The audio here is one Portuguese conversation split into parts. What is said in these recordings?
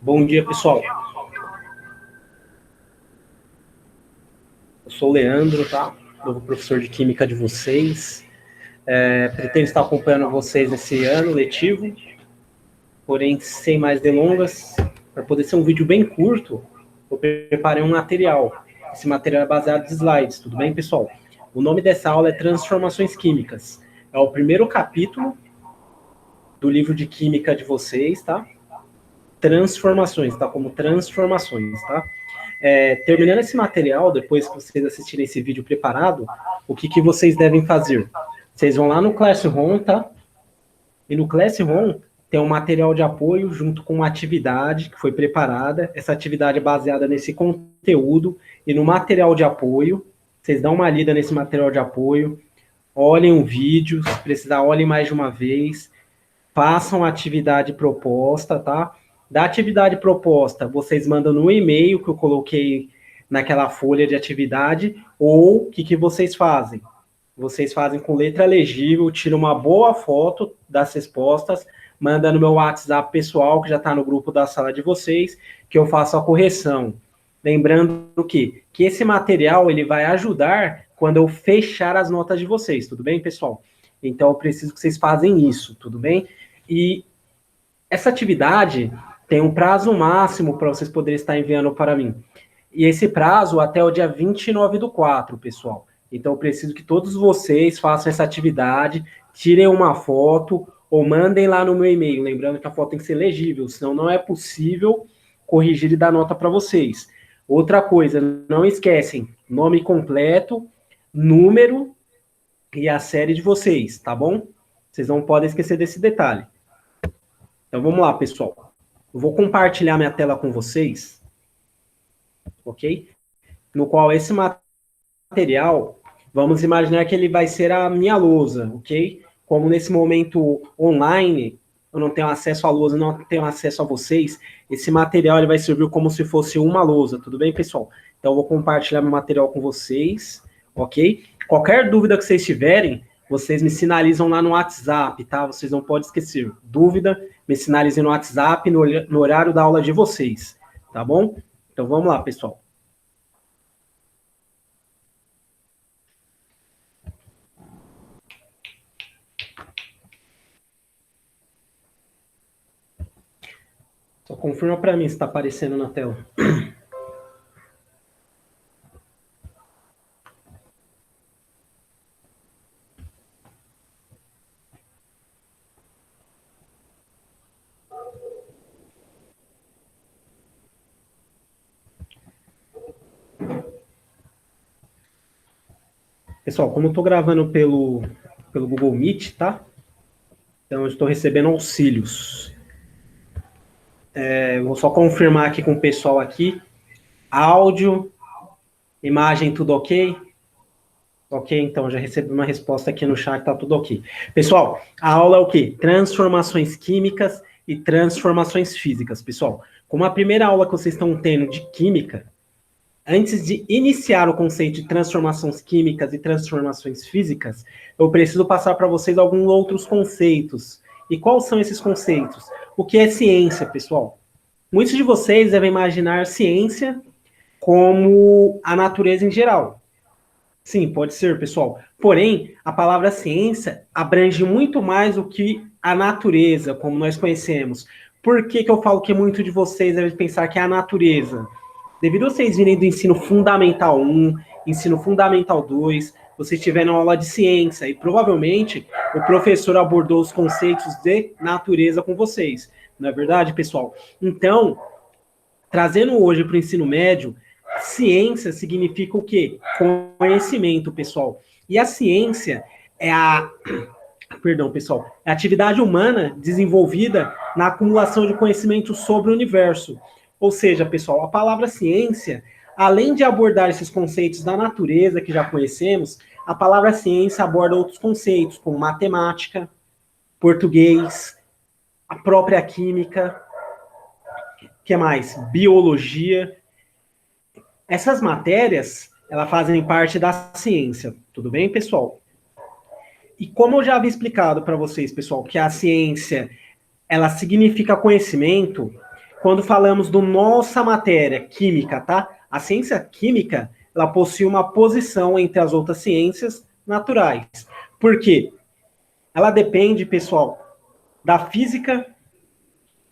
Bom dia, pessoal. Eu sou o Leandro, tá? Novo professor de Química de vocês. Pretendo estar acompanhando vocês nesse ano letivo, porém, sem mais delongas, para poder ser um vídeo bem curto, eu preparei um material. Esse material é baseado em slides, tudo bem, pessoal? O nome dessa aula é Transformações Químicas. É o primeiro capítulo do livro de Química de vocês, tá? Transformações, tá? Como transformações, tá? Terminando esse material, depois que vocês assistirem esse vídeo preparado, o que vocês devem fazer? Vocês vão lá no Classroom, tá? E no Classroom tem um material de apoio junto com uma atividade que foi preparada. Essa atividade é baseada nesse conteúdo e no material de apoio. Vocês dão uma lida nesse material de apoio, olhem o vídeo, se precisar, olhem mais de uma vez, façam a atividade proposta, tá? Da atividade proposta, vocês mandam no e-mail que eu coloquei naquela folha de atividade, ou o que vocês fazem? Vocês fazem com letra legível, tiram uma boa foto das respostas, manda no meu WhatsApp pessoal, que já está no grupo da sala de vocês, que eu faço a correção. Lembrando que esse material ele vai ajudar quando eu fechar as notas de vocês, tudo bem, pessoal? Então, eu preciso que vocês fazem isso, tudo bem? E essa atividade tem um prazo máximo para vocês poderem estar enviando para mim. E esse prazo até o dia 29/4, pessoal. Então, eu preciso que todos vocês façam essa atividade, tirem uma foto ou mandem lá no meu e-mail. Lembrando que a foto tem que ser legível, senão não é possível corrigir e dar nota para vocês. Outra coisa, não esquecem, nome completo, número e a série de vocês, tá bom? Vocês não podem esquecer desse detalhe. Então, vamos lá, pessoal. Eu vou compartilhar minha tela com vocês, ok? No qual esse material, vamos imaginar que ele vai ser a minha lousa, ok? Como nesse momento online, eu não tenho acesso à lousa, não tenho acesso a vocês, esse material ele vai servir como se fosse uma lousa, tudo bem, pessoal? Então, eu vou compartilhar meu material com vocês, ok? Qualquer dúvida que vocês tiverem, vocês me sinalizam lá no WhatsApp, tá? Vocês não podem esquecer. Dúvida, me sinalizem no WhatsApp no horário da aula de vocês, tá bom? Então, vamos lá, pessoal. Só confirma para mim se está aparecendo na tela. Pessoal, como eu estou gravando pelo Google Meet, tá? Então, eu estou recebendo auxílios. Vou só confirmar aqui com o pessoal aqui. Áudio, imagem, tudo ok? Ok, então, já recebi uma resposta aqui no chat, tá tudo ok. Pessoal, a aula é o quê? Transformações químicas e transformações físicas. Pessoal, como a primeira aula que vocês estão tendo de química, antes de iniciar o conceito de transformações químicas e transformações físicas, eu preciso passar para vocês alguns outros conceitos. E quais são esses conceitos? O que é ciência, pessoal? Muitos de vocês devem imaginar ciência como a natureza em geral. Sim, pode ser, pessoal. Porém, a palavra ciência abrange muito mais do que a natureza, como nós conhecemos. Por que eu falo que muito de vocês devem pensar que é a natureza? Devido a vocês virem do ensino fundamental 1, ensino fundamental 2, vocês tiveram aula de ciência e provavelmente o professor abordou os conceitos de natureza com vocês. Não é verdade, pessoal? Então, trazendo hoje para o ensino médio, ciência significa o quê? Conhecimento, pessoal. E a ciência é a atividade humana desenvolvida na acumulação de conhecimento sobre o universo. Ou seja, pessoal, a palavra ciência, além de abordar esses conceitos da natureza que já conhecemos, a palavra ciência aborda outros conceitos, como matemática, português, a própria química, que mais? Biologia. Essas matérias, elas fazem parte da ciência. Tudo bem, pessoal? E como eu já havia explicado para vocês, pessoal, que a ciência, ela significa conhecimento, quando falamos do nossa matéria, química, tá? A ciência química, ela possui uma posição entre as outras ciências naturais. Por quê? Ela depende, pessoal, da física,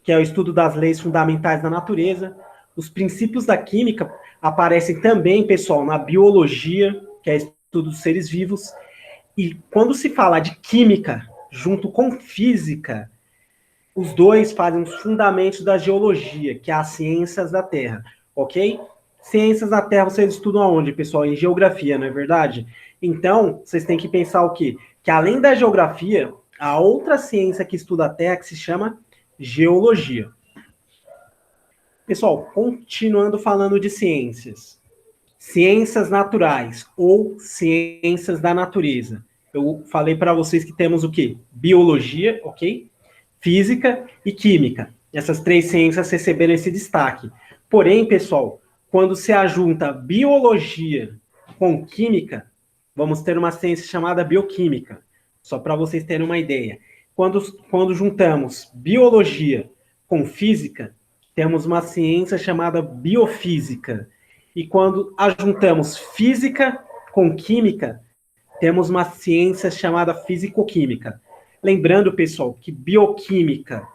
que é o estudo das leis fundamentais da natureza. Os princípios da química aparecem também, pessoal, na biologia, que é o estudo dos seres vivos. E quando se fala de química junto com física, os dois fazem os fundamentos da geologia, que é as ciências da Terra, ok? Ciências da Terra vocês estudam aonde, pessoal? Em geografia, não é verdade? Então, vocês têm que pensar o quê? Que além da geografia, há outra ciência que estuda a Terra que se chama geologia. Pessoal, continuando falando de ciências. Ciências naturais ou ciências da natureza. Eu falei para vocês que temos o quê? Biologia, ok? Física e química. Essas três ciências receberam esse destaque. Porém, pessoal, quando se ajunta biologia com química, vamos ter uma ciência chamada bioquímica. Só para vocês terem uma ideia. Quando juntamos biologia com física, temos uma ciência chamada biofísica. E quando ajuntamos física com química, temos uma ciência chamada fisicoquímica. Lembrando, pessoal, que bioquímica,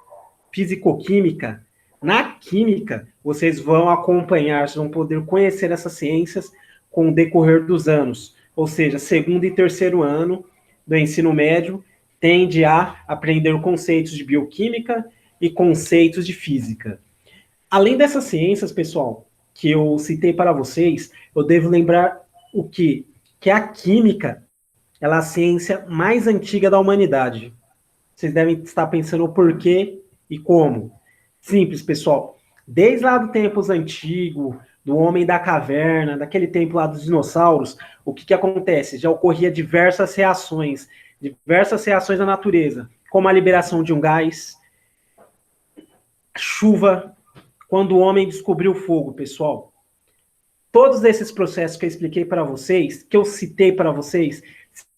fisicoquímica, na química, vocês vão acompanhar, vocês vão poder conhecer essas ciências com o decorrer dos anos. Ou seja, segundo e terceiro ano do ensino médio, tende a aprender conceitos de bioquímica e conceitos de física. Além dessas ciências, pessoal, que eu citei para vocês, eu devo lembrar o quê? Que a química, ela é a ciência mais antiga da humanidade. Vocês devem estar pensando o porquê e como. Simples, pessoal. Desde lá dos tempos antigos, do homem da caverna, daquele tempo lá dos dinossauros, o que acontece? Já ocorria diversas reações da natureza, como a liberação de um gás, chuva, quando o homem descobriu o fogo, pessoal. Todos esses processos que eu expliquei para vocês, que eu citei para vocês,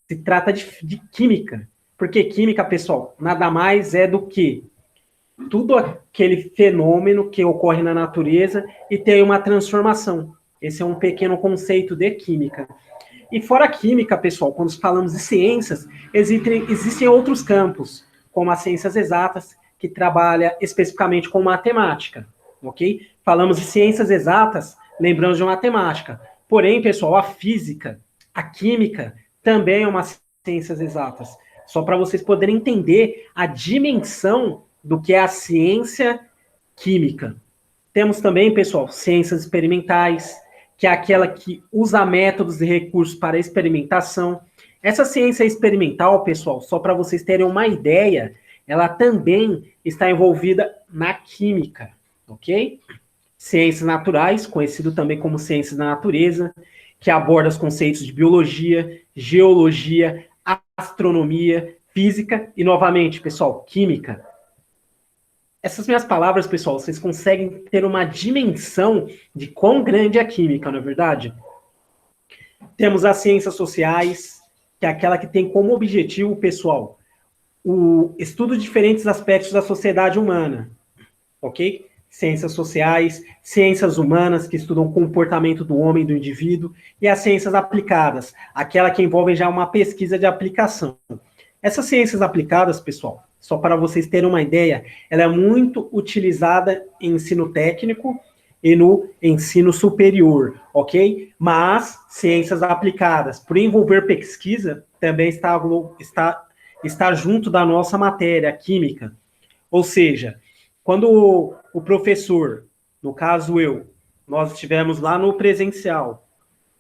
se trata de química. Porque química, pessoal, nada mais é do que tudo aquele fenômeno que ocorre na natureza e tem uma transformação. Esse é um pequeno conceito de química. E fora a química, pessoal, quando falamos de ciências, existem outros campos, como as ciências exatas, que trabalha especificamente com matemática, ok? Falamos de ciências exatas, lembramos de matemática. Porém, pessoal, a física, a química, também é uma ciências exatas. Só para vocês poderem entender a dimensão do que é a ciência química. Temos também, pessoal, ciências experimentais, que é aquela que usa métodos e recursos para experimentação. Essa ciência experimental, pessoal, só para vocês terem uma ideia, ela também está envolvida na química, ok? Ciências naturais, conhecido também como ciências da natureza, que aborda os conceitos de biologia, geologia, astronomia, física e, novamente, pessoal, química. Essas minhas palavras, pessoal, vocês conseguem ter uma dimensão de quão grande é a química, não é verdade? Temos as ciências sociais, que é aquela que tem como objetivo, pessoal, o estudo de diferentes aspectos da sociedade humana, ok? Ciências sociais, ciências humanas, que estudam o comportamento do homem, do indivíduo, e as ciências aplicadas, aquela que envolve já uma pesquisa de aplicação. Essas ciências aplicadas, pessoal, só para vocês terem uma ideia, ela é muito utilizada em ensino técnico e no ensino superior, ok? Mas ciências aplicadas, por envolver pesquisa, também está junto da nossa matéria, a química. Ou seja, quando o professor, no caso nós estivemos lá no presencial,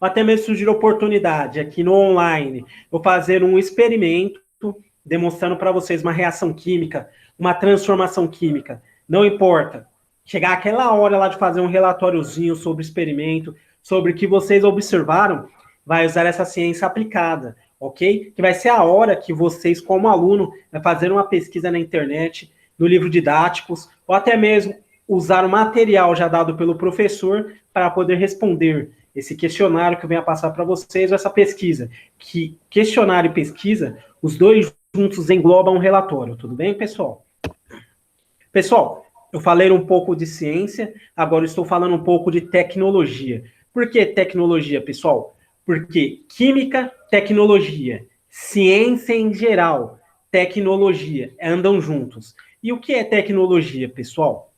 ou até mesmo surgir oportunidade aqui no online, vou fazer um experimento demonstrando para vocês uma reação química, uma transformação química. Não importa. Chegar aquela hora lá de fazer um relatóriozinho sobre o experimento, sobre o que vocês observaram, vai usar essa ciência aplicada, ok? Que vai ser a hora que vocês, como aluno, vai fazer uma pesquisa na internet, no livro didáticos, ou até mesmo usar o material já dado pelo professor para poder responder esse questionário que eu venho a passar para vocês, ou essa pesquisa. Que questionário e pesquisa, os dois juntos englobam um relatório. Tudo bem, pessoal? Pessoal, Eu falei um pouco de ciência, agora eu estou falando um pouco de tecnologia. Por que tecnologia, pessoal? Porque química, tecnologia, ciência em geral, tecnologia, andam juntos. E o que é tecnologia, pessoal?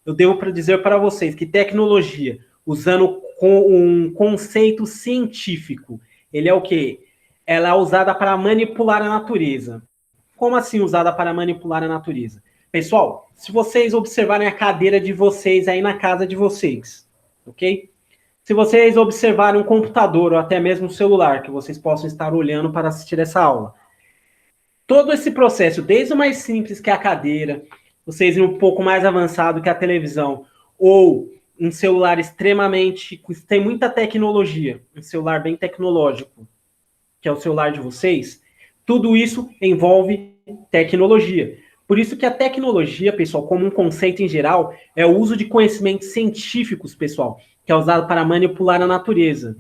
Eu devo para dizer para vocês que tecnologia, usando um conceito científico, ele é o quê? Ela é usada para manipular a natureza. Como assim usada para manipular a natureza? Pessoal, se vocês observarem a cadeira de vocês aí na casa de vocês, ok? Se vocês observarem um computador ou até mesmo um celular que vocês possam estar olhando para assistir essa aula, todo esse processo, desde o mais simples que é a cadeira, vocês um pouco mais avançado que a televisão, ou um celular extremamente, tem muita tecnologia, um celular bem tecnológico, que é o celular de vocês, tudo isso envolve tecnologia. Por isso que a tecnologia, pessoal, como um conceito em geral, é o uso de conhecimentos científicos, pessoal, que é usado para manipular a natureza.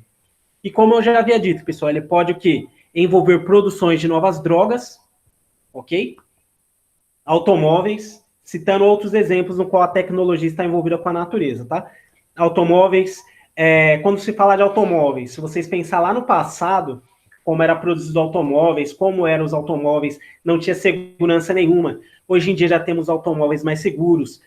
E como eu já havia dito, pessoal, ele pode o quê? Envolver produções de novas drogas, ok? Automóveis, citando outros exemplos no qual a tecnologia está envolvida com a natureza, tá? Automóveis, quando se fala de automóveis, se vocês pensar lá no passado, como era produzido automóveis, como eram os automóveis, não tinha segurança nenhuma. Hoje em dia já temos automóveis mais seguros,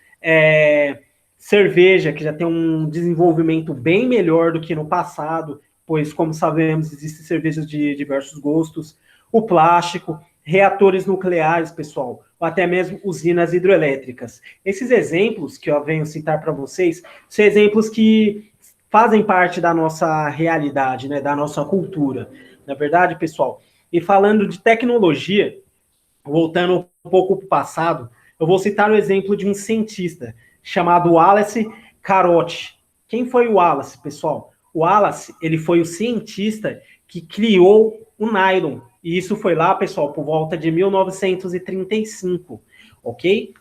cerveja, que já tem um desenvolvimento bem melhor do que no passado, pois, como sabemos, existem cervejas de diversos gostos, o plástico, reatores nucleares, pessoal, ou até mesmo usinas hidroelétricas. Esses exemplos que eu venho citar para vocês são exemplos que fazem parte da nossa realidade, né, da nossa cultura. Na verdade, pessoal, e falando de tecnologia, voltando um pouco para o passado, eu vou citar o exemplo de um cientista chamado Wallace Carote. Quem foi o Wallace, pessoal? O Wallace, ele foi o cientista que criou o nylon. E isso foi lá, pessoal, por volta de 1935, ok?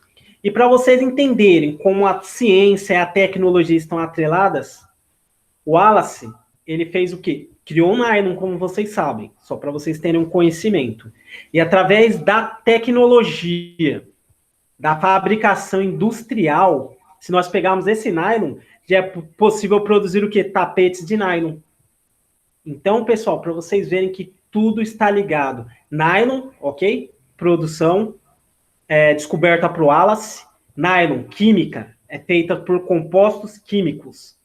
E para vocês entenderem como a ciência e a tecnologia estão atreladas, o Wallace, ele fez o quê? Criou um nylon, como vocês sabem, só para vocês terem um conhecimento. E através da tecnologia, da fabricação industrial, se nós pegarmos esse nylon, já é possível produzir o quê? Tapetes de nylon. Então, pessoal, para vocês verem que tudo está ligado. Nylon, ok? Produção, descoberta para o Wallace. Nylon, química, é feita por compostos químicos.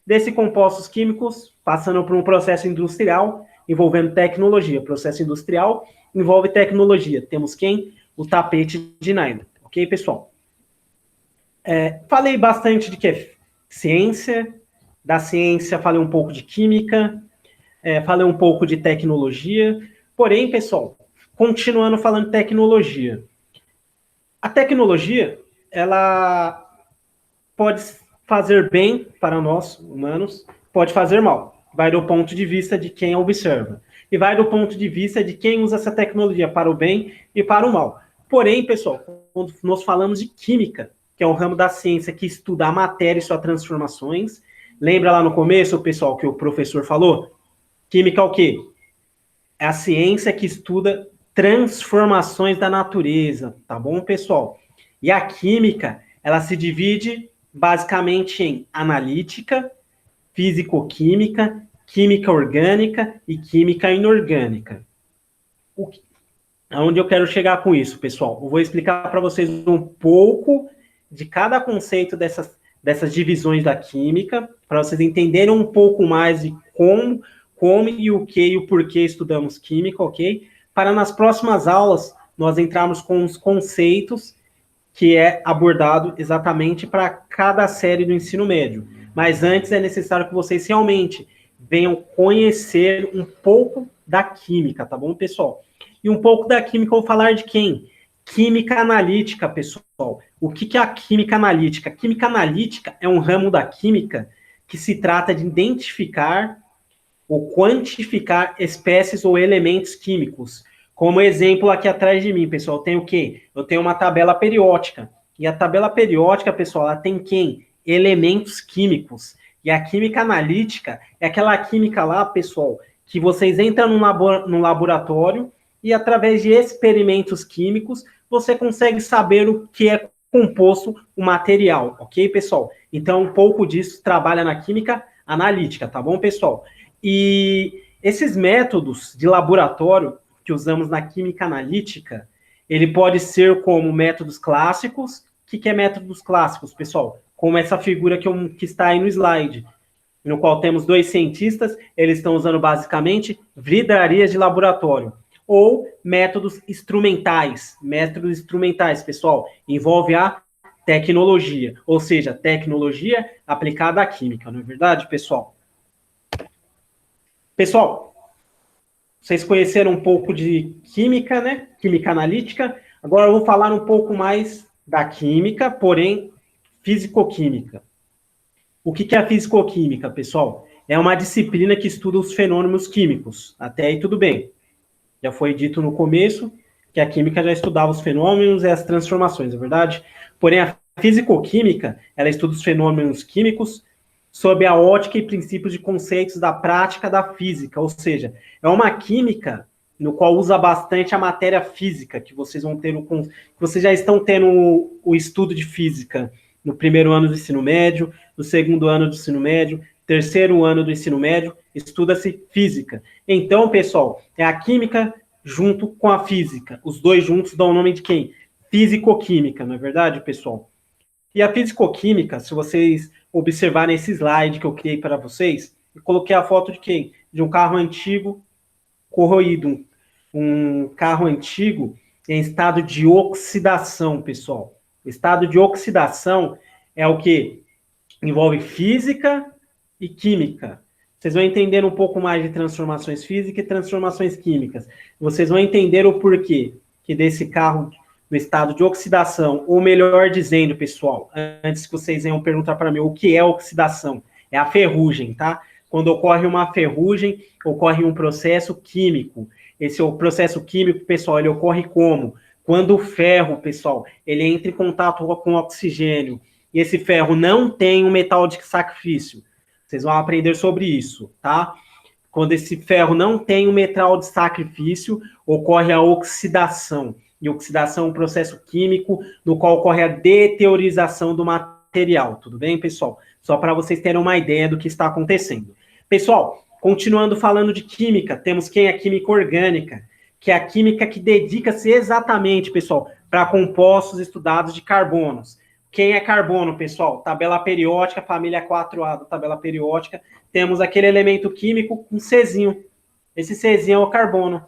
Desses compostos químicos, passando por um processo industrial, envolvendo tecnologia. Processo industrial envolve tecnologia. Temos quem? O tapete de nylon. Ok, pessoal? Falei bastante de que é ciência. Da ciência, falei um pouco de química. Falei um pouco de tecnologia. Porém, pessoal, continuando falando de tecnologia. A tecnologia, ela pode fazer bem para nós, humanos, pode fazer mal. Vai do ponto de vista de quem observa. E vai do ponto de vista de quem usa essa tecnologia para o bem e para o mal. Porém, pessoal, quando nós falamos de química, que é um ramo da ciência que estuda a matéria e suas transformações, lembra lá no começo, pessoal, que o professor falou? Química é o quê? É a ciência que estuda transformações da natureza, tá bom, pessoal? E a química, ela se divide basicamente em analítica, físico-química, química orgânica e química inorgânica. Aonde eu quero chegar com isso, pessoal? Eu vou explicar para vocês um pouco de cada conceito dessas divisões da química, para vocês entenderem um pouco mais de como e o que e o porquê estudamos química, ok? Para nas próximas aulas nós entrarmos com os conceitos que é abordado exatamente para cada série do ensino médio. Mas antes é necessário que vocês realmente venham conhecer um pouco da química, tá bom, pessoal? E um pouco da química eu vou falar de quem? Química analítica, pessoal. O que é a química analítica? A química analítica é um ramo da química que se trata de identificar ou quantificar espécies ou elementos químicos. Como exemplo aqui atrás de mim, pessoal, tem o quê? Eu tenho uma tabela periódica. E a tabela periódica, pessoal, ela tem quem? Elementos químicos. E a química analítica é aquela química lá, pessoal, que vocês entram num laboratório e através de experimentos químicos você consegue saber o que é composto o material, ok, pessoal? Então, um pouco disso trabalha na química analítica, tá bom, pessoal? E esses métodos de laboratório que usamos na química analítica, ele pode ser como métodos clássicos. O que é métodos clássicos, pessoal? Como essa figura que está aí no slide, no qual temos dois cientistas, eles estão usando basicamente vidrarias de laboratório. Ou métodos instrumentais. Métodos instrumentais, pessoal, envolve a tecnologia, ou seja, tecnologia aplicada à química, não é verdade, pessoal? Pessoal, vocês conheceram um pouco de química, né? Química analítica. Agora eu vou falar um pouco mais da química, porém fisicoquímica. O que é a fisicoquímica, pessoal? É uma disciplina que estuda os fenômenos químicos. Até aí tudo bem. Já foi dito no começo que a química já estudava os fenômenos e as transformações, é verdade? Porém, a fisicoquímica, ela estuda os fenômenos químicos sob a ótica e princípios de conceitos da prática da física, ou seja, é uma química no qual usa bastante a matéria física, que vocês vão ter que vocês já estão tendo o estudo de física no primeiro ano do ensino médio, no segundo ano do ensino médio, terceiro ano do ensino médio, estuda-se física. Então, pessoal, é a química junto com a física. Os dois juntos dão o nome de quem? Fisicoquímica, não é verdade, pessoal? E a fisicoquímica, se vocês observarem esse slide que eu criei para vocês, eu coloquei a foto de quem? De um carro antigo corroído. Um carro antigo em estado de oxidação, pessoal. Estado de oxidação é o que? Envolve física e química. Vocês vão entender um pouco mais de transformações físicas e transformações químicas. Vocês vão entender o porquê que desse carro no estado de oxidação, ou melhor dizendo, pessoal, antes que vocês venham perguntar para mim o que é oxidação, é a ferrugem, tá? Quando ocorre uma ferrugem, ocorre um processo químico. Esse processo químico, pessoal, ele ocorre como? Quando o ferro, pessoal, ele entra em contato com o oxigênio, e esse ferro não tem um metal de sacrifício. Vocês vão aprender sobre isso, tá? Quando esse ferro não tem um metal de sacrifício, ocorre a oxidação. E oxidação é um processo químico no qual ocorre a deteriorização do material. Tudo bem, pessoal? Só para vocês terem uma ideia do que está acontecendo. Pessoal, continuando falando de química, temos quem? A química orgânica, que é a química que dedica-se exatamente, pessoal, para compostos estudados de carbonos. Quem é carbono, pessoal? Tabela periódica, família 4A da tabela periódica, temos aquele elemento químico com Czinho. Esse Czinho é o carbono.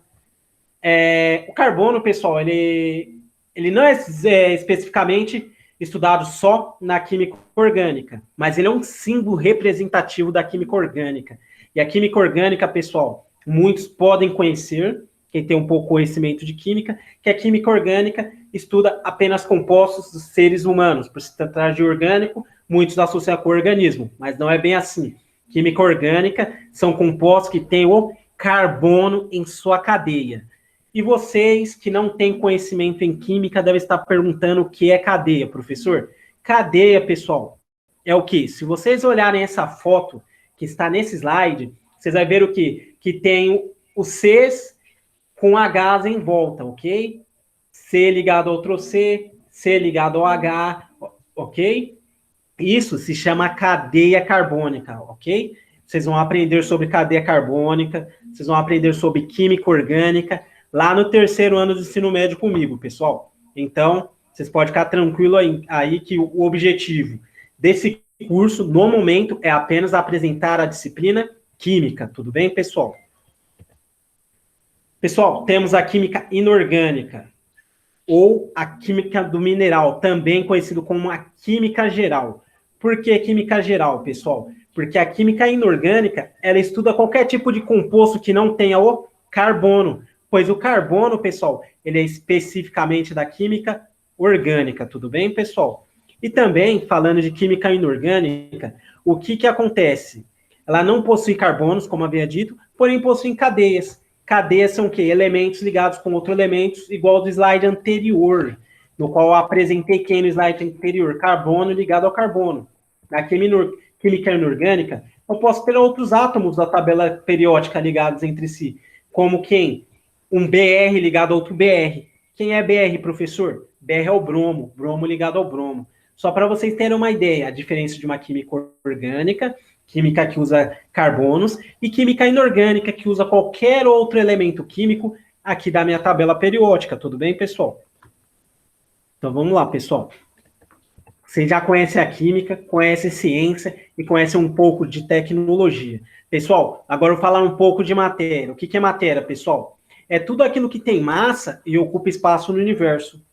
O carbono, pessoal, ele não é especificamente estudado só na química orgânica, mas ele é um símbolo representativo da química orgânica. E a química orgânica, pessoal, muitos podem conhecer, quem tem um pouco conhecimento de química, que a química orgânica estuda apenas compostos dos seres humanos. Por se tratar de orgânico, muitos associam com o organismo, mas não é bem assim. Química orgânica são compostos que têm o carbono em sua cadeia. E vocês que não têm conhecimento em química devem estar perguntando o que é cadeia, professor. Cadeia, pessoal, é o quê? Se vocês olharem essa foto que está nesse slide, vocês vão ver o quê? Que tem o Cs com Hs em volta, ok? C ligado ao outro C, C ligado ao H, ok? Isso se chama cadeia carbônica, ok? Vocês vão aprender sobre cadeia carbônica, vocês vão aprender sobre química orgânica, lá no terceiro ano do ensino médio comigo, pessoal. Então, vocês podem ficar tranquilo aí que o objetivo desse curso, no momento, é apenas apresentar a disciplina química, tudo bem, pessoal? Pessoal, temos a química inorgânica, ou a química do mineral, também conhecido como a química geral. Por que química geral, pessoal? Porque a química inorgânica, ela estuda qualquer tipo de composto que não tenha o carbono, pois o carbono, pessoal, ele é especificamente da química orgânica, tudo bem, pessoal? E também, falando de química inorgânica, o que acontece? Ela não possui carbonos, como havia dito, porém possui cadeias. Cadeias são o quê? Elementos ligados com outros elementos, igual do slide anterior, no qual eu apresentei quem no slide anterior? Carbono ligado ao carbono. Na química inorgânica, eu posso ter outros átomos da tabela periódica ligados entre si, como quem? Um BR ligado a outro BR. Quem é BR, professor? Br é o bromo, bromo ligado ao bromo. Só para vocês terem uma ideia, a diferença de uma química orgânica, química que usa carbonos, e química inorgânica, que usa qualquer outro elemento químico, aqui da minha tabela periódica, tudo bem, pessoal? Então vamos lá, pessoal. Vocês já conhecem a química, conhecem ciência e conhecem um pouco de tecnologia. Pessoal, agora eu vou falar um pouco de matéria. O que é matéria, pessoal? É tudo aquilo que tem massa e ocupa espaço no universo.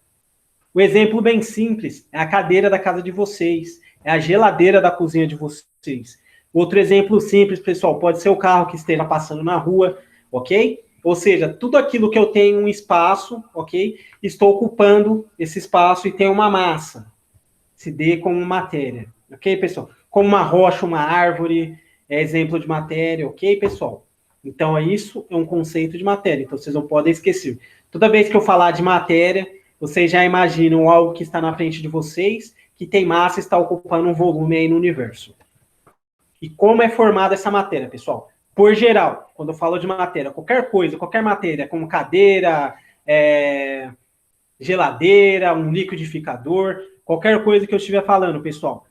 O exemplo bem simples é a cadeira da casa de vocês, é a geladeira da cozinha de vocês. Outro exemplo simples, pessoal, pode ser o carro que esteja passando na rua, ok? Ou seja, tudo aquilo que eu tenho um espaço, ok? Estou ocupando esse espaço e tem uma massa. Se dê como matéria, ok, pessoal? Como uma rocha, uma árvore, é exemplo de matéria, ok, pessoal? Então, isso é um conceito de matéria, então vocês não podem esquecer. Toda vez que eu falar de matéria, vocês já imaginam algo que está na frente de vocês, que tem massa e está ocupando um volume aí no universo. E como é formada essa matéria, pessoal? Por geral, quando eu falo de matéria, qualquer coisa, qualquer matéria, como cadeira, geladeira, um liquidificador, qualquer coisa que eu estiver falando, pessoal,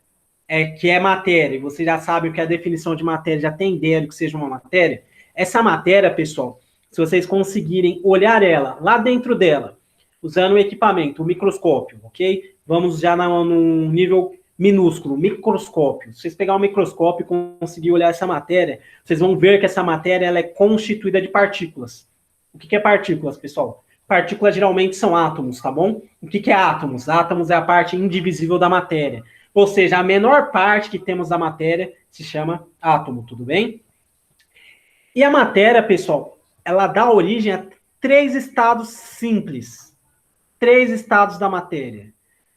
que é matéria, e você já sabe o que é a definição de matéria, já tem ideia do que seja uma matéria. Essa matéria, pessoal, se vocês conseguirem olhar ela, lá dentro dela, usando o equipamento, o microscópio, ok? Vamos já num nível minúsculo, microscópio. Se vocês pegar um microscópio e conseguir olhar essa matéria, vocês vão ver que essa matéria ela é constituída de partículas. O que é partículas, pessoal? Partículas geralmente são átomos, tá bom? O que é átomos? Átomos é a parte indivisível da matéria. Ou seja, a menor parte que temos da matéria se chama átomo, tudo bem? E a matéria, pessoal, ela dá origem a 3 estados simples. 3 estados da matéria,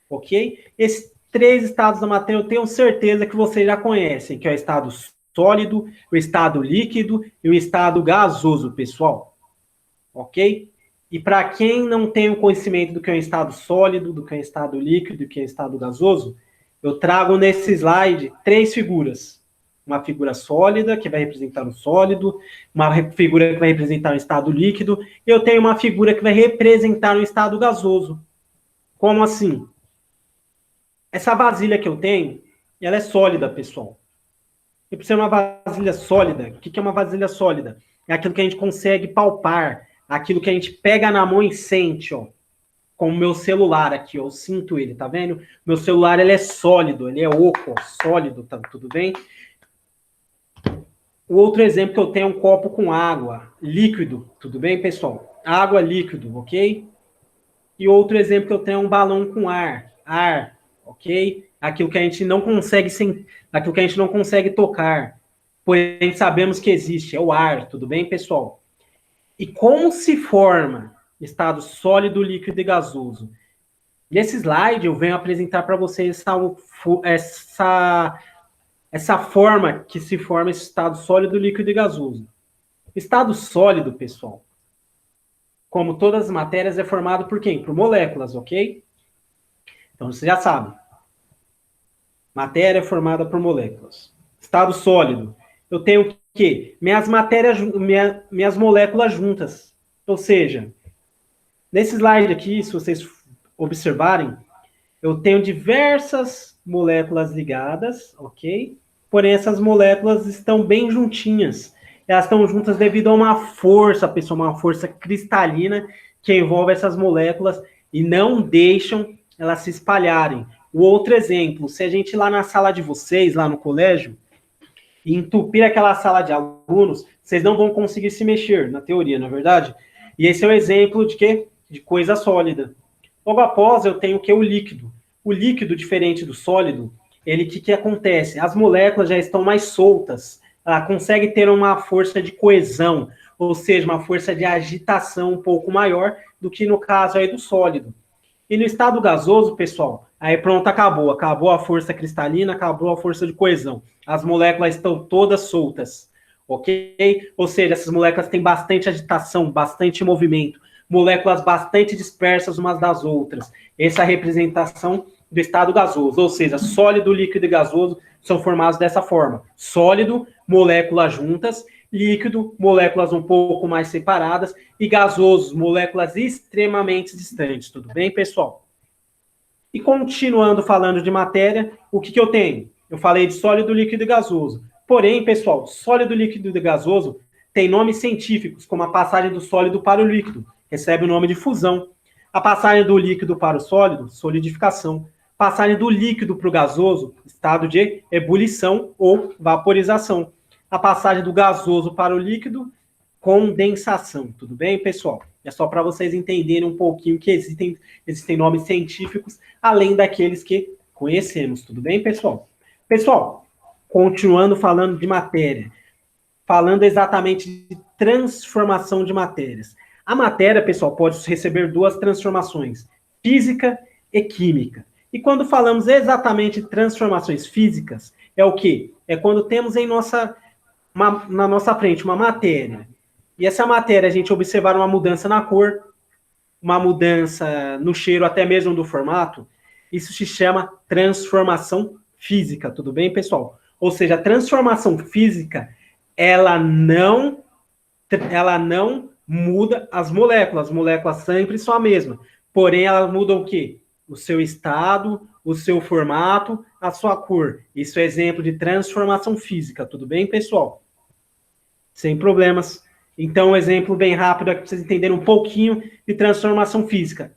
ok? Esses 3 estados da matéria eu tenho certeza que vocês já conhecem, que é o estado sólido, o estado líquido e o estado gasoso, pessoal. Ok? E para quem não tem o conhecimento do que é um estado sólido, do que é um estado líquido, do que é um estado gasoso, eu trago nesse slide 3 figuras. Uma figura sólida, que vai representar o sólido, uma figura que vai representar o estado líquido, e eu tenho uma figura que vai representar o estado gasoso. Como assim? Essa vasilha que eu tenho, ela é sólida, pessoal. E por ser uma vasilha sólida, o que é uma vasilha sólida? É aquilo que a gente consegue palpar, aquilo que a gente pega na mão e sente, ó. Como o meu celular aqui, ó, eu sinto ele, tá vendo? Meu celular, ele é sólido, ele é oco, ó, sólido, tá tudo bem? O outro exemplo que eu tenho é um copo com água, líquido, tudo bem, pessoal? Água líquido, ok? E outro exemplo que eu tenho é um balão com ar, ok? Aquilo que a gente não consegue aquilo que a gente não consegue tocar, porém sabemos que existe, é o ar, tudo bem, pessoal? E como se forma estado sólido, líquido e gasoso? Nesse slide eu venho apresentar para vocês essa forma que se forma esse estado sólido, líquido e gasoso. Estado sólido, pessoal, como todas as matérias, é formado por quem? Por moléculas, ok? Então, você já sabe. Matéria é formada por moléculas. Estado sólido. Eu tenho o quê? Minhas moléculas juntas. Ou seja, nesse slide aqui, se vocês observarem, eu tenho diversas moléculas ligadas, ok? Porém, essas moléculas estão bem juntinhas. Elas estão juntas devido a uma força, pessoal, uma força cristalina que envolve essas moléculas e não deixam elas se espalharem. O outro exemplo, se a gente ir lá na sala de vocês, lá no colégio, e entupir aquela sala de alunos, vocês não vão conseguir se mexer, na teoria, não é verdade? E esse é o exemplo de quê? De coisa sólida. Logo após, eu tenho o que? O líquido. O líquido, diferente do sólido, ele o que acontece? As moléculas já estão mais soltas, ela consegue ter uma força de coesão, ou seja, uma força de agitação um pouco maior do que no caso aí do sólido. E no estado gasoso, pessoal, aí pronto, acabou. Acabou a força cristalina, acabou a força de coesão. As moléculas estão todas soltas, ok? Ou seja, essas moléculas têm bastante agitação, bastante movimento, moléculas bastante dispersas umas das outras. Essa é a representação do estado gasoso, ou seja, sólido, líquido e gasoso são formados dessa forma. Sólido, moléculas juntas, líquido, moléculas um pouco mais separadas, e gasoso, moléculas extremamente distantes. Tudo bem, pessoal? E continuando falando de matéria, o que eu tenho? Eu falei de sólido, líquido e gasoso. Porém, pessoal, sólido, líquido e gasoso tem nomes científicos, como a passagem do sólido para o líquido, recebe o nome de fusão. A passagem do líquido para o sólido, solidificação. Passagem do líquido para o gasoso, estado de ebulição ou vaporização. A passagem do gasoso para o líquido, condensação. Tudo bem, pessoal? É só para vocês entenderem um pouquinho que existem nomes científicos, além daqueles que conhecemos. Tudo bem, pessoal? Pessoal, continuando falando de matéria, falando exatamente de transformação de matérias. A matéria, pessoal, pode receber duas transformações, física e química. E quando falamos exatamente de transformações físicas, é o quê? É quando temos na nossa frente uma matéria. E essa matéria, a gente observar uma mudança na cor, uma mudança no cheiro, até mesmo do formato, isso se chama transformação física, tudo bem, pessoal? Ou seja, a transformação física, ela não muda as moléculas sempre são a mesma, porém elas mudam o quê? O seu estado, o seu formato, a sua cor. Isso é exemplo de transformação física, tudo bem, pessoal? Sem problemas. Então, um exemplo bem rápido aqui para vocês entenderem um pouquinho de transformação física.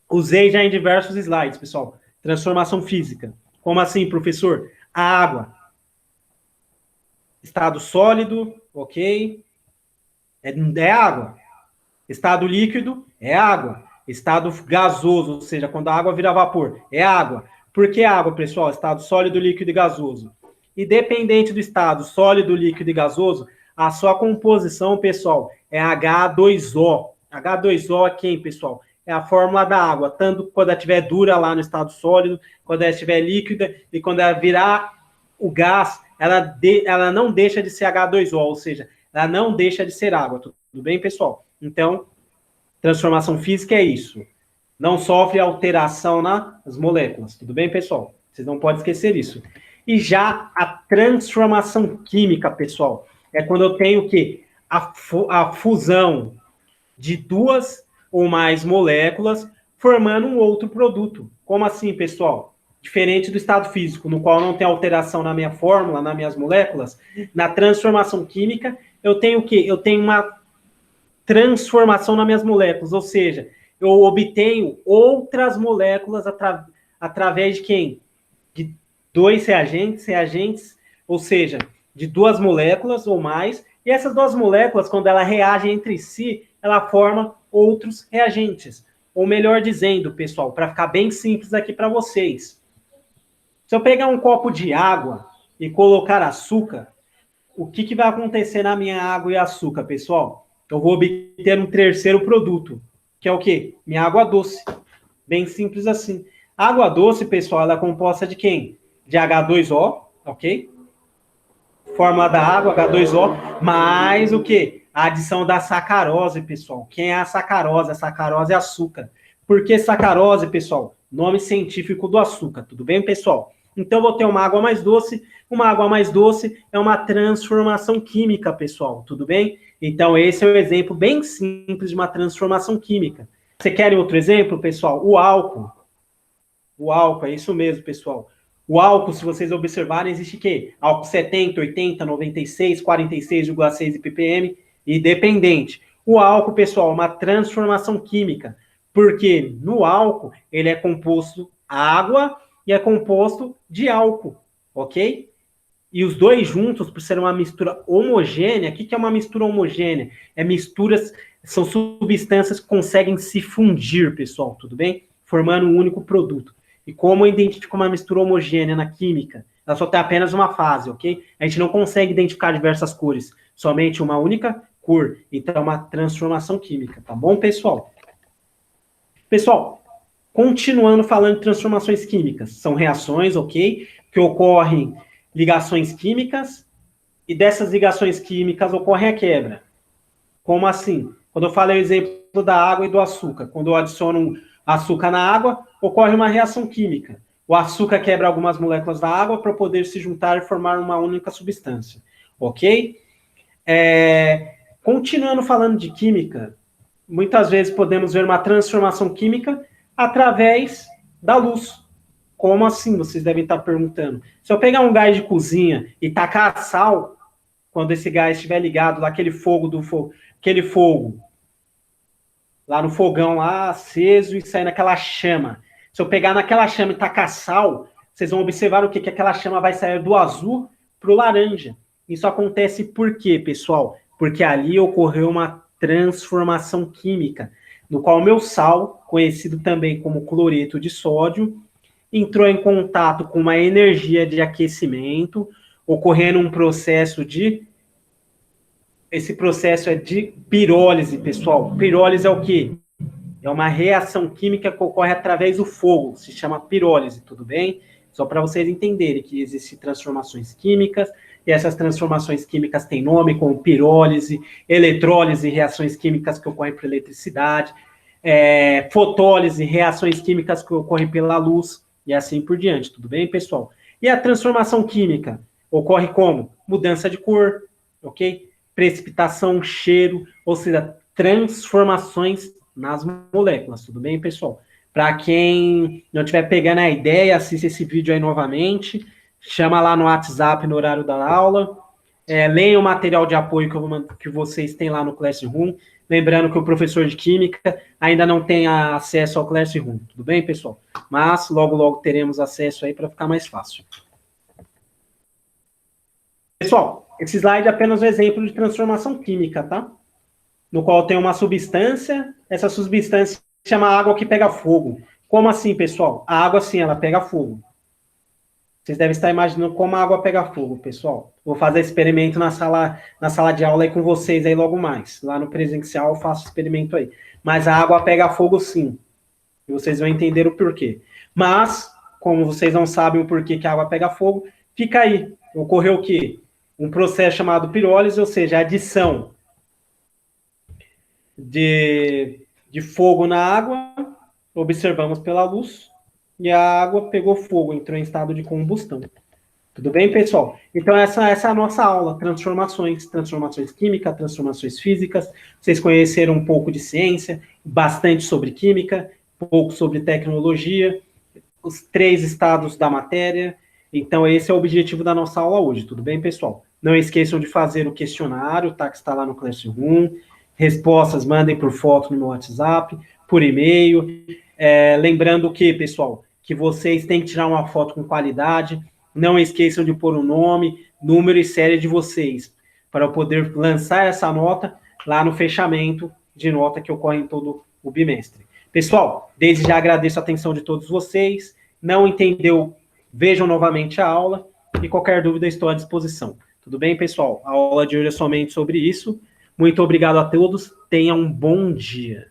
Usei já em diversos slides, pessoal. Transformação física. Como assim, professor? A água. Estado sólido, ok? É água. Estado líquido, é água. Estado gasoso, ou seja, quando a água vira vapor, é água. Por que água, pessoal? Estado sólido, líquido e gasoso. Independente do estado sólido, líquido e gasoso, a sua composição, pessoal, é H2O. H2O é quem, pessoal? É a fórmula da água, tanto quando ela estiver dura lá no estado sólido, quando ela estiver líquida, e quando ela virar o gás, ela não deixa de ser H2O, ou seja, ela não deixa de ser água. Tudo bem, pessoal? Então, transformação física é isso. Não sofre alteração nas moléculas. Tudo bem, pessoal? Vocês não podem esquecer isso. E já a transformação química, pessoal, é quando eu tenho o quê? A fusão de duas ou mais moléculas formando um outro produto. Como assim, pessoal? Diferente do estado físico, no qual não tem alteração na minha fórmula, nas minhas moléculas, na transformação química, eu tenho o quê? Eu tenho uma transformação nas minhas moléculas, ou seja, eu obtenho outras moléculas através de quem? De dois reagentes, ou seja, de duas moléculas ou mais, e essas duas moléculas, quando elas reagem entre si, ela forma outros reagentes. Ou melhor dizendo, pessoal, para ficar bem simples aqui para vocês, se eu pegar um copo de água e colocar açúcar, o que vai acontecer na minha água e açúcar, pessoal? Eu vou obter um terceiro produto, que é o quê? Minha água doce. Bem simples assim. A água doce, pessoal, ela é composta de quem? De H2O, ok? Fórmula da água, H2O, mais o quê? A adição da sacarose, pessoal. Quem é a sacarose? A sacarose é açúcar. Por que sacarose, pessoal? Nome científico do açúcar, tudo bem, pessoal? Então, eu vou ter uma água mais doce. Uma água mais doce é uma transformação química, pessoal, tudo bem? Então, esse é um exemplo bem simples de uma transformação química. Você quer outro exemplo, pessoal? O álcool. O álcool, é isso mesmo, pessoal. O álcool, se vocês observarem, existe o quê? Álcool 70, 80, 96, 46,6 ppm e dependente. O álcool, pessoal, é uma transformação química, porque no álcool ele é composto água e é composto de álcool, ok? E os dois juntos, por ser uma mistura homogênea, o que é uma mistura homogênea? São substâncias que conseguem se fundir, pessoal, tudo bem? Formando um único produto. E como eu identifico uma mistura homogênea na química? Ela só tem apenas uma fase, ok? A gente não consegue identificar diversas cores, somente uma única cor. Então, é uma transformação química, tá bom, pessoal? Pessoal, continuando falando de transformações químicas, são reações, ok? Que ocorrem ligações químicas, e dessas ligações químicas ocorre a quebra. Como assim? Quando eu falei o exemplo da água e do açúcar, quando eu adiciono açúcar na água, ocorre uma reação química. O açúcar quebra algumas moléculas da água para poder se juntar e formar uma única substância. Ok? Continuando falando de química, muitas vezes podemos ver uma transformação química através da luz. Como assim? Vocês devem estar perguntando. Se eu pegar um gás de cozinha e tacar sal, quando esse gás estiver ligado lá, aquele fogo lá no fogão lá aceso e sair naquela chama. Se eu pegar naquela chama e tacar sal, vocês vão observar o quê? Que aquela chama vai sair do azul para o laranja. Isso acontece por quê, pessoal? Porque ali ocorreu uma transformação química, no qual o meu sal, conhecido também como cloreto de sódio, entrou em contato com uma energia de aquecimento, ocorrendo um processo de... Esse processo é de pirólise, pessoal. Pirólise é o quê? É uma reação química que ocorre através do fogo, se chama pirólise, tudo bem? Só para vocês entenderem que existem transformações químicas, e essas transformações químicas têm nome como pirólise, eletrólise, reações químicas que ocorrem por eletricidade, fotólise, reações químicas que ocorrem pela luz, e assim por diante, tudo bem, pessoal? E a transformação química ocorre como? Mudança de cor, ok? Precipitação, cheiro, ou seja, transformações nas moléculas, tudo bem, pessoal? Para quem não estiver pegando a ideia, assista esse vídeo aí novamente, chama lá no WhatsApp no horário da aula, leia o material de apoio que vocês têm lá no Classroom, lembrando que o professor de Química ainda não tem acesso ao Classroom, tudo bem, pessoal? Mas logo, logo teremos acesso aí para ficar mais fácil. Pessoal, esse slide é apenas um exemplo de transformação química, tá? No qual tem uma substância, essa substância se chama água que pega fogo. Como assim, pessoal? A água, sim, ela pega fogo. Vocês devem estar imaginando como a água pega fogo, pessoal. Vou fazer experimento na sala de aula aí com vocês aí logo mais. Lá no presencial eu faço experimento aí. Mas a água pega fogo, sim. E vocês vão entender o porquê. Mas, como vocês não sabem o porquê que a água pega fogo, fica aí. Ocorreu o quê? Um processo chamado pirólise, ou seja, a adição de fogo na água, observamos pela luz, e a água pegou fogo, entrou em estado de combustão. Tudo bem, pessoal? Então, essa é a nossa aula, transformações químicas, transformações físicas. Vocês conheceram um pouco de ciência, bastante sobre química, pouco sobre tecnologia, os 3 estados da matéria. Então, esse é o objetivo da nossa aula hoje, tudo bem, pessoal? Não esqueçam de fazer o questionário, tá? Que está lá no Classroom. Respostas, mandem por foto no meu WhatsApp, por e-mail. Lembrando que, pessoal, que vocês têm que tirar uma foto com qualidade. Não esqueçam de pôr o nome, número e série de vocês, para eu poder lançar essa nota lá no fechamento de nota que ocorre em todo o bimestre. Pessoal, desde já agradeço a atenção de todos vocês. Não entendeu, vejam novamente a aula e qualquer dúvida estou à disposição. Tudo bem, pessoal? A aula de hoje é somente sobre isso. Muito obrigado a todos. Tenham um bom dia.